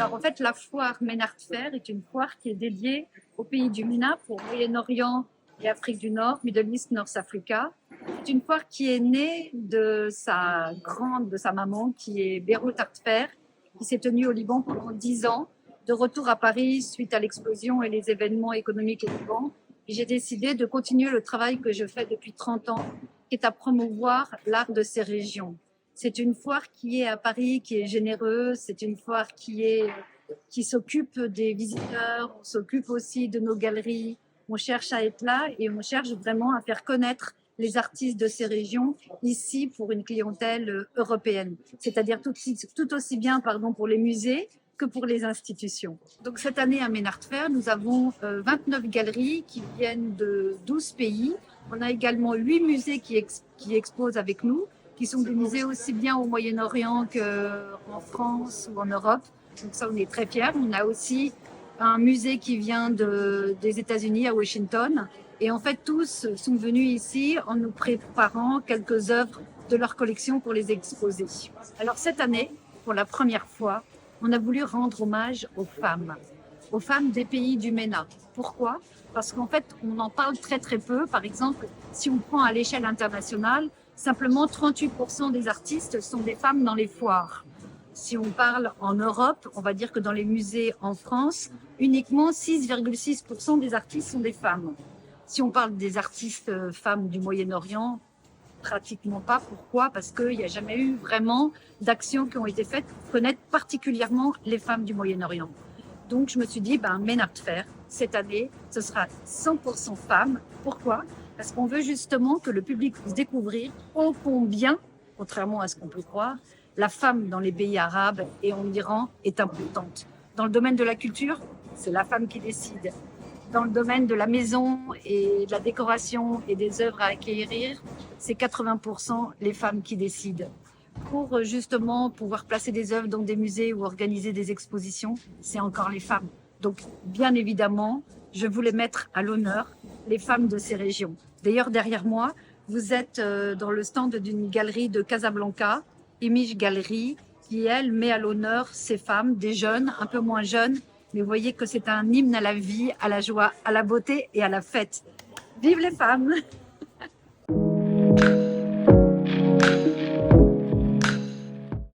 Alors en fait, la foire Ménard Fair est une foire qui est dédiée au pays du MENA pour Moyen-Orient et Afrique du Nord, Middle East, North Africa. C'est une foire qui est née de sa maman, qui est Beyrouth Art Fair, qui s'est tenue au Liban pendant 10 ans, de retour à Paris suite à l'explosion et les événements économiques au Liban. Et j'ai décidé de continuer le travail que je fais depuis 30 ans, qui est à promouvoir l'art de ces régions. C'est une foire qui est à Paris, qui est généreuse. C'est une foire qui s'occupe des visiteurs. On s'occupe aussi de nos galeries. On cherche à être là et on cherche vraiment à faire connaître les artistes de ces régions ici pour une clientèle européenne. C'est-à-dire tout aussi bien, pour les musées que pour les institutions. Donc cette année à Ménard Fair, nous avons 29 galeries qui viennent de 12 pays. On a également 8 musées qui exposent avec nous, qui sont des musées aussi bien au Moyen-Orient qu'en France ou en Europe. Donc ça, on est très fiers. On a aussi un musée qui vient des États-Unis à Washington. Et en fait, tous sont venus ici en nous préparant quelques œuvres de leur collection pour les exposer. Alors cette année, pour la première fois, on a voulu rendre hommage aux femmes des pays du MENA. Pourquoi ? Parce qu'en fait, on en parle très très peu. Par exemple, si on prend à l'échelle internationale, simplement 38% des artistes sont des femmes dans les foires. Si on parle en Europe, on va dire que dans les musées en France, uniquement 6,6% des artistes sont des femmes. Si on parle des artistes femmes du Moyen-Orient, pratiquement pas. Pourquoi ? Parce qu'il n'y a jamais eu vraiment d'actions qui ont été faites pour connaître particulièrement les femmes du Moyen-Orient. Donc je me suis dit, Ménard Fair, cette année, ce sera 100% femmes. Pourquoi ? Parce qu'on veut justement que le public puisse découvrir ô combien, contrairement à ce qu'on peut croire, la femme dans les pays arabes et en Iran est importante. Dans le domaine de la culture, c'est la femme qui décide. Dans le domaine de la maison et de la décoration et des œuvres à acquérir, c'est 80% les femmes qui décident. Pour justement pouvoir placer des œuvres dans des musées ou organiser des expositions, c'est encore les femmes. Donc, bien évidemment, je voulais mettre à l'honneur les femmes de ces régions. D'ailleurs, derrière moi, vous êtes dans le stand d'une galerie de Casablanca, Image Gallery, qui, elle, met à l'honneur ces femmes, des jeunes, un peu moins jeunes, mais vous voyez que c'est un hymne à la vie, à la joie, à la beauté et à la fête. Vive les femmes!